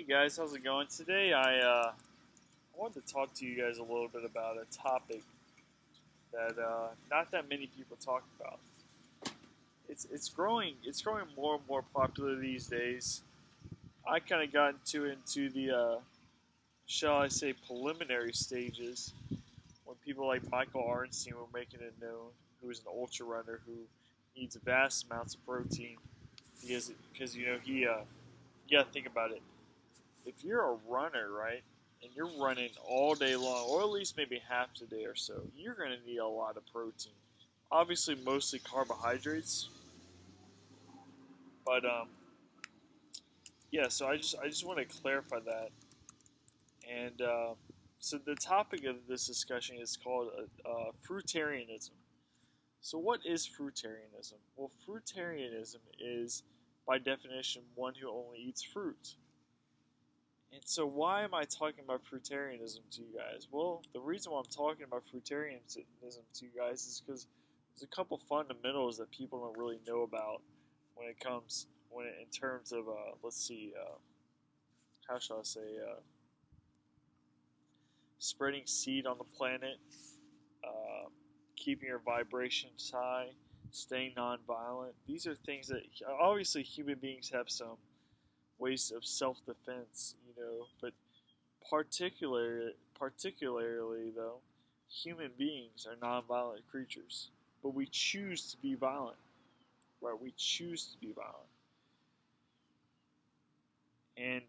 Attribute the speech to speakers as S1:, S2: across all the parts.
S1: guys, how's it going? Today I wanted to talk to you guys a little bit about a topic that not that many people talk about. It's growing more and more popular these days. I kind of got into the shall I say preliminary stages when people like Michael Arnstein were making it known, who is an ultra runner who needs vast amounts of protein because you gotta think about it. If you're a runner, right, and you're running all day long, or at least maybe half the day or so, you're going to need a lot of protein. Obviously, mostly carbohydrates, but yeah. So I just want to clarify that. And so the topic of this discussion is called fruitarianism. So what is fruitarianism? Well, fruitarianism is, by definition, one who only eats fruit. And so, why am I talking about fruitarianism to you guys? Well, the reason why I'm talking about fruitarianism to you guys is because there's a couple fundamentals that people don't really know about in terms of let's see, how shall I say, spreading seed on the planet, uh, keeping your vibrations high, staying nonviolent. These are things that obviously human beings have some ways of self-defense, but particularly though, human beings are nonviolent creatures, but we choose to be violent, right? We choose to be violent, and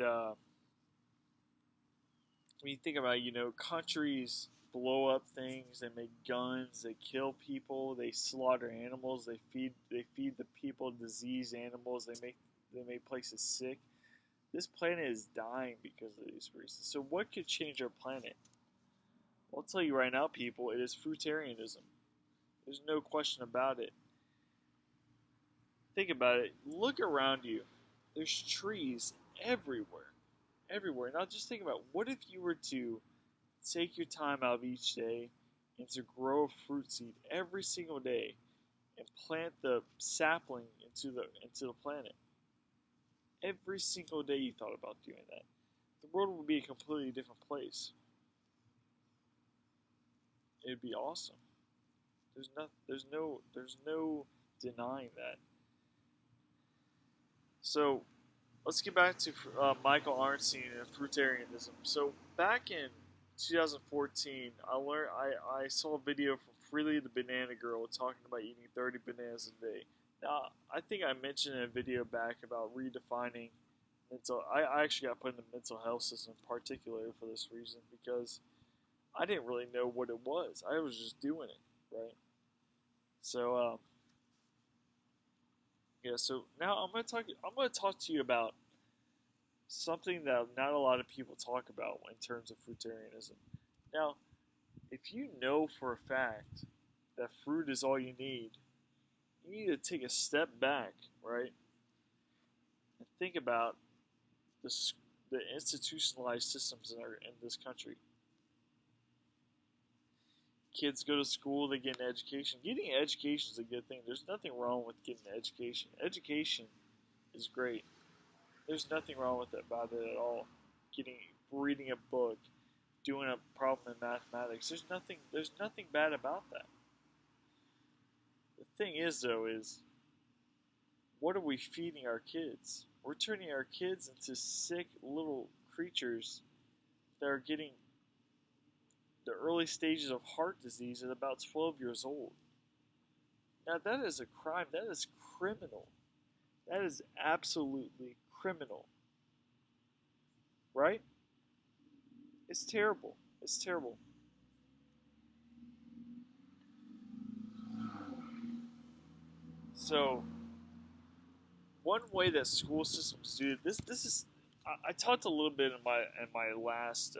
S1: when you think about it, countries blow up things, they make guns, they kill people, they slaughter animals, they feed the people diseased animals, they make places sick. This planet is dying because of these reasons. So what could change our planet? Well, I'll tell you right now, people, it is fruitarianism. There's no question about it. Think about it. Look around you. There's trees everywhere. Everywhere. Now just think about, what if you were to take your time out of each day and to grow a fruit seed every single day and plant the sapling into the planet? Every single day you thought about doing that, the world would be a completely different place. It'd be awesome. There's no denying that. So let's get back to Michael Arnstein and fruitarianism. So back in 2014, I saw a video from Freely the Banana Girl talking about eating 30 bananas a day. Now, I think I mentioned in a video back about redefining mental. I actually got put in the mental health system in particular for this reason, because I didn't really know what it was. I was just doing it, right? So yeah. So now I'm gonna talk to you about something that not a lot of people talk about in terms of fruitarianism. Now, if you know for a fact that fruit is all you need to take a step back, right, and think about the the institutionalized systems in this country. Kids go to school, they get an education. Getting an education is a good thing. There's nothing wrong with getting an education. Education is great. There's nothing wrong with it about it at all. Reading a book, doing a problem in mathematics. There's nothing bad about that. The thing is, though, is what are we feeding our kids? We're turning our kids into sick little creatures that are getting the early stages of heart disease at about 12 years old. Now, that is a crime. That is criminal. That is absolutely criminal. Right? It's terrible. It's terrible. So, one way that school systems do this is I talked a little bit in my last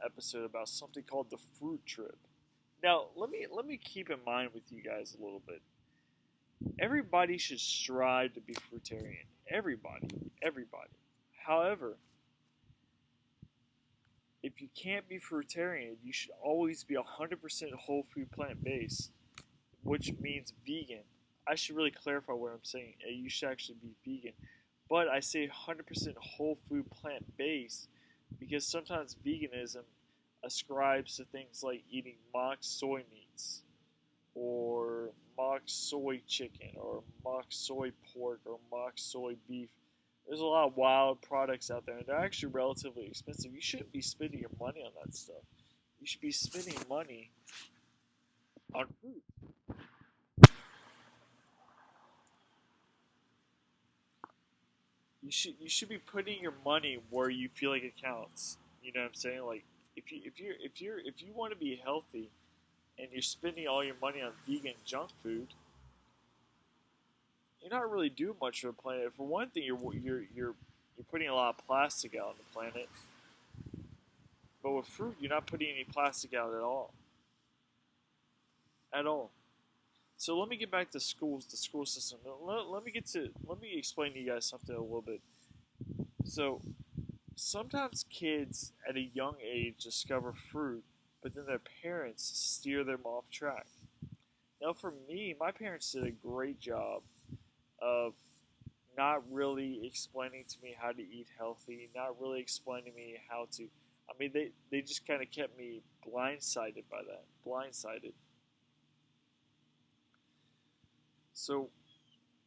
S1: episode about something called the fruit trip. Now, let me keep in mind with you guys a little bit. Everybody should strive to be fruitarian. Everybody. However, if you can't be fruitarian, you should always be 100% whole food plant based, which means vegan. I should really clarify what I'm saying. You should actually be vegan. But I say 100% whole food plant based because sometimes veganism ascribes to things like eating mock soy meats or mock soy chicken or mock soy pork or mock soy beef. There's a lot of wild products out there, and they're actually relatively expensive. You shouldn't be spending your money on that stuff. You should be spending money on food. You should be putting your money where you feel like it counts. You know what I'm saying? Like if you want to be healthy and you're spending all your money on vegan junk food, you're not really doing much for the planet. For one thing, you're putting a lot of plastic out on the planet. But with fruit, you're not putting any plastic out at all. So let me get back to schools, the school system. Let me explain to you guys something a little bit. So sometimes kids at a young age discover fruit, but then their parents steer them off track. Now, for me, my parents did a great job of not really explaining to me how to eat healthy, not really explaining to me how to. I mean, they just kind of kept me blindsided by that. Blindsided. So,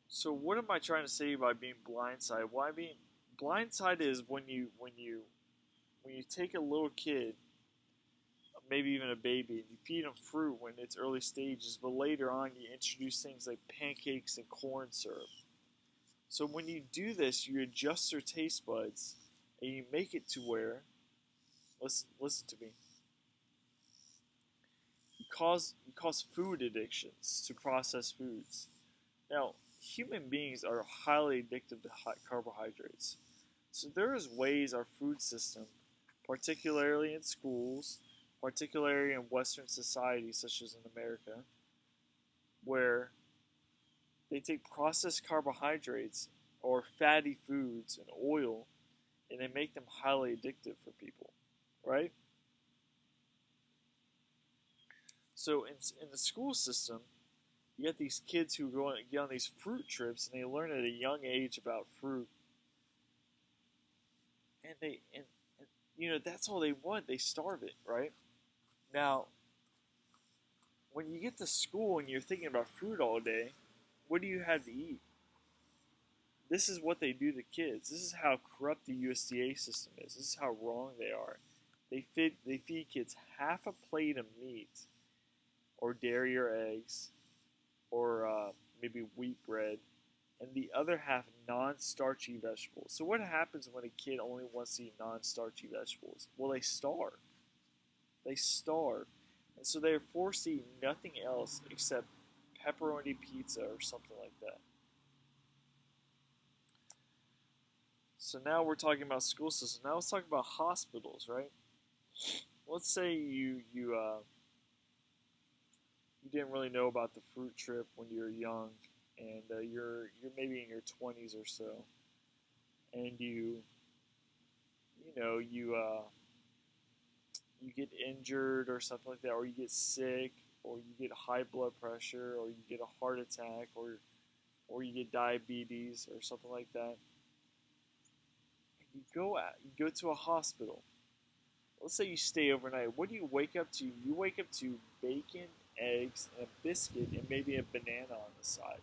S1: so what am I trying to say by being blindsided? Well, I mean, blindsided is when you take a little kid, maybe even a baby, and you feed them fruit when it's early stages, but later on you introduce things like pancakes and corn syrup. So when you do this, you adjust their taste buds, and you make it to where, listen to me, you cause food addictions to processed foods. Now, human beings are highly addicted to carbohydrates. So there is ways our food system, particularly in schools, particularly in Western societies such as in America, where they take processed carbohydrates or fatty foods and oil and they make them highly addictive for people, right? So in the school system, you get these kids who get on these fruit trips and they learn at a young age about fruit, and you know that's all they want. They starve it, right? Now, when you get to school and you're thinking about fruit all day, what do you have to eat? This is what they do to kids. This is how corrupt the USDA system is. This is how wrong they are. They feed kids half a plate of meat or dairy or eggs or maybe wheat bread and the other half non-starchy vegetables. So what happens when a kid only wants to eat non-starchy vegetables? Well, they starve. They starve. And so they're forced to eat nothing else except pepperoni pizza or something like that. So now we're talking about school systems. Now let's talk about hospitals, right? Let's say you didn't really know about the fruit trip when you were young, and you're maybe in your 20s or so, and you know you get injured or something like that, or you get sick, or you get high blood pressure, or you get a heart attack, or you get diabetes or something like that. You go to a hospital. Let's say you stay overnight. What do you wake up to? You wake up to bacon, eggs, and a biscuit, and maybe a banana on the side.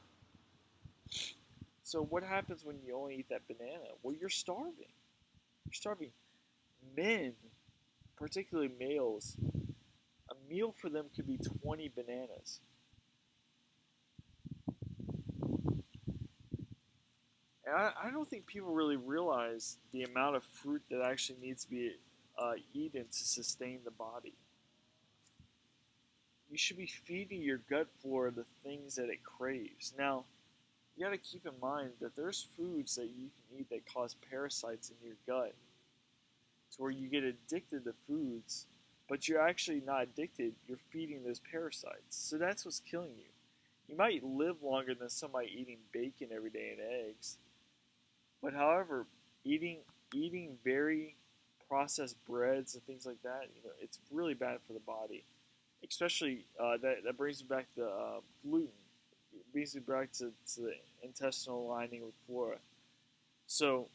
S1: So what happens when you only eat that banana? Well, you're starving. You're starving. Men, particularly males, a meal for them could be 20 bananas. And I don't think people really realize the amount of fruit that actually needs to be eaten to sustain the body. You should be feeding your gut flora the things that it craves. Now, you got to keep in mind that there's foods that you can eat that cause parasites in your gut, to where you get addicted to foods, but you're actually not addicted. You're feeding those parasites, so that's what's killing you. You might live longer than somebody eating bacon every day and eggs, but however, eating eating very processed breads and things like that, you know, it's really bad for the body. Especially that brings me back to gluten. It brings me back to the intestinal lining with flora. So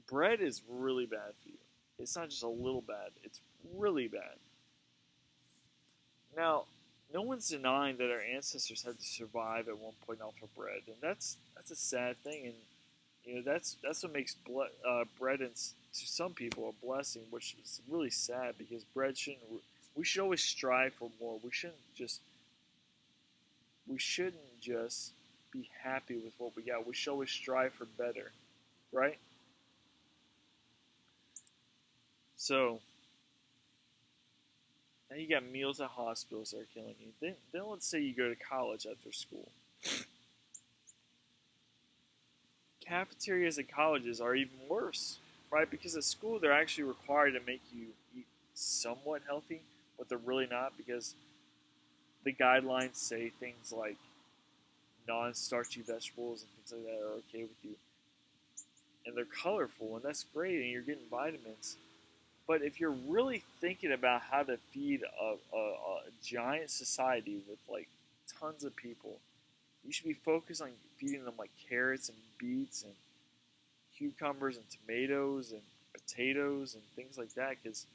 S1: bread is really bad for you. It's not just a little bad, it's really bad. Now, no one's denying that our ancestors had to survive at one point off of bread, and that's a sad thing. And that's what makes bread to some people a blessing, which is really sad because bread shouldn't. We should always strive for more. We shouldn't just be happy with what we got. We should always strive for better, right? So now you got meals at hospitals that are killing you. Then let's say you go to college after school. Cafeterias at colleges are even worse, right? Because at school they're actually required to make you eat somewhat healthy, but they're really not because the guidelines say things like non-starchy vegetables and things like that are okay with you, and they're colorful, and that's great, and you're getting vitamins. But if you're really thinking about how to feed a giant society with like tons of people, you should be focused on feeding them like carrots and beets and cucumbers and tomatoes and potatoes and things like that because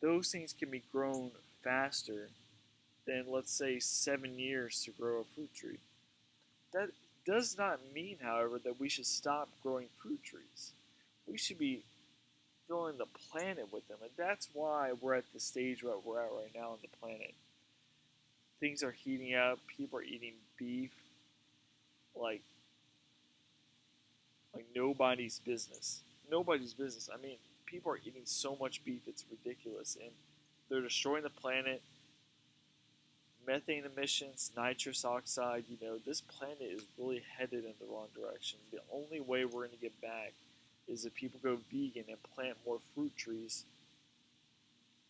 S1: those things can be grown faster than, let's say, 7 years to grow a fruit tree. That does not mean, however, that we should stop growing fruit trees. We should be filling the planet with them, and that's why we're at the stage where we're at right now on the planet. Things are heating up. People are eating beef like nobody's business. Nobody's business. I mean, people are eating so much beef, it's ridiculous, and they're destroying the planet. Methane emissions, nitrous oxide. This planet is really headed in the wrong direction. The only way we're going to get back is if people go vegan and plant more fruit trees.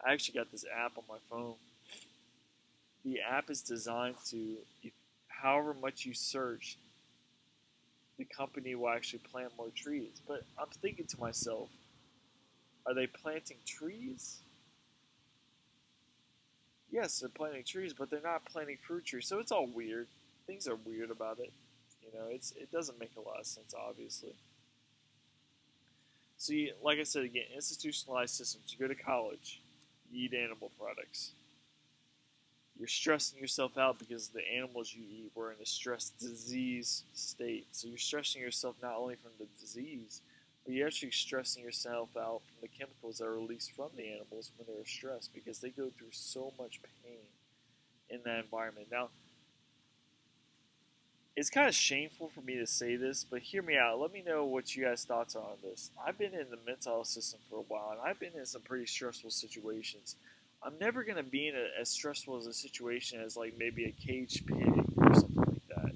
S1: I actually got this app on my phone. The app is designed to, however much you search, the company will actually plant more trees. But I'm thinking to myself, are they planting trees? Yes, they're planting trees, but they're not planting fruit trees. So it's all weird. Things are weird about it. It doesn't make a lot of sense, obviously. So, like I said again, institutionalized systems. You go to college, you eat animal products. You're stressing yourself out because the animals you eat were in a stress disease state. So you're stressing yourself not only from the disease, but you're actually stressing yourself out from the chemicals that are released from the animals when they're stressed because they go through so much pain in that environment. Now, it's kind of shameful for me to say this, but hear me out. Let me know what you guys' thoughts are on this. I've been in the mental health system for a while, and I've been in some pretty stressful situations. I'm never going to be in as stressful as a situation as like maybe a caged pig or something like that.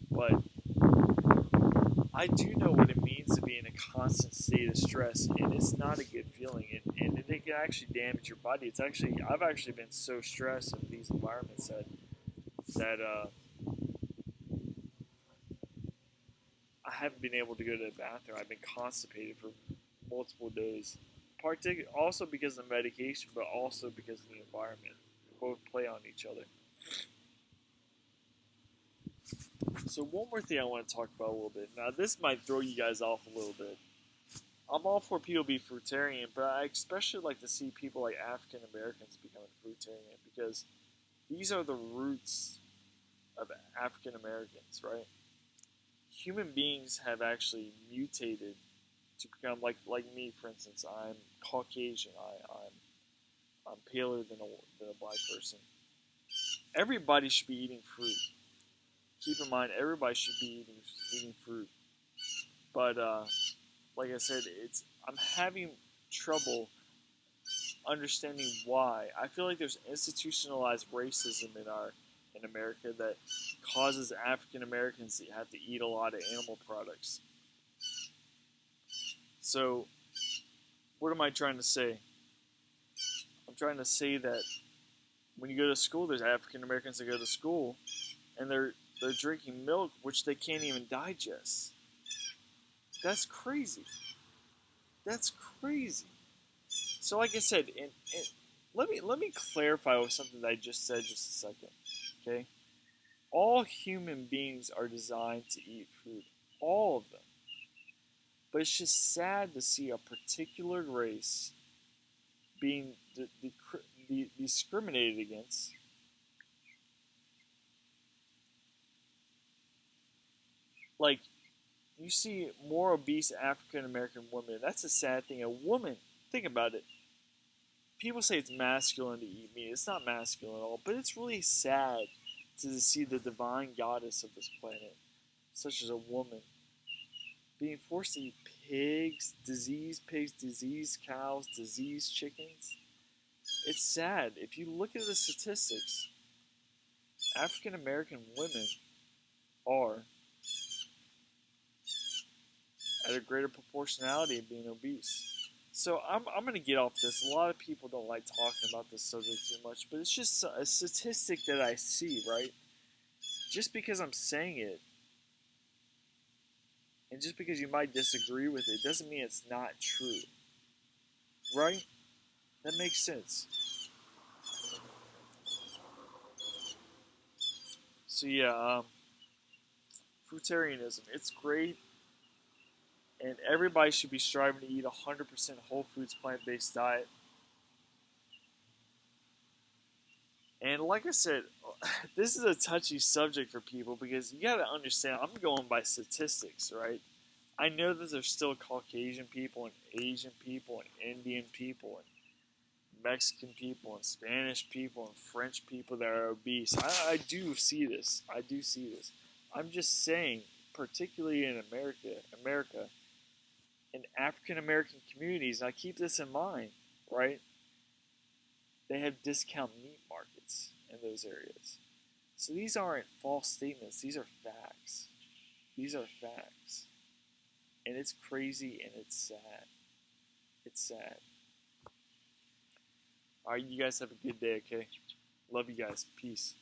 S1: But I do know what it means to be in a constant state of stress, and it's not a good feeling, and it can actually damage your body. I've actually been so stressed in these environments that I haven't been able to go to the bathroom. I've been constipated for multiple days. Also because of the medication, but also because of the environment. They both play on each other. So one more thing I want to talk about a little bit. Now this might throw you guys off a little bit. I'm all for people be fruitarian, but I especially like to see people like African Americans becoming fruitarian because these are the roots of African Americans, right? Human beings have actually mutated to become like me, for instance. I'm Caucasian. I'm paler than a black person. Everybody should be eating fruit. Keep in mind, everybody should be eating fruit. But like I said, I'm having trouble understanding why. I feel like there's institutionalized racism in America that causes African Americans to have to eat a lot of animal products. So, what am I trying to say? I'm trying to say that when you go to school, there's African Americans that go to school, and they're drinking milk which they can't even digest. That's crazy. That's crazy. So, like I said, let me clarify with something that I just said just a second. Okay, all human beings are designed to eat fruit. all of them. But it's just sad to see a particular race being discriminated against. Like, you see more obese African American women. That's a sad thing. A woman, think about it. People say it's masculine to eat meat. It's not masculine at all, but it's really sad to see the divine goddess of this planet, such as a woman, being forced to eat pigs, diseased cows, diseased chickens. It's sad. If you look at the statistics, African American women are at a greater proportionality of being obese. So I'm going to get off this. A lot of people don't like talking about this subject too much, but it's just a statistic that I see, right? Just because I'm saying it, and just because you might disagree with it, doesn't mean it's not true. Right? That makes sense. So yeah, fruitarianism, it's great, and everybody should be striving to eat a 100% whole foods plant-based diet. And like I said, this is a touchy subject for people because you got to understand, I'm going by statistics, right? I know that there's still Caucasian people and Asian people and Indian people and Mexican people and Spanish people and French people that are obese. I do see this. I do see this. I'm just saying, particularly in America, in African American communities, and I keep this in mind, right? They have discount meat markets in those areas. So these aren't false statements. These are facts. These are facts. And it's crazy and it's sad. It's sad. All right, you guys have a good day, okay? Love you guys. Peace.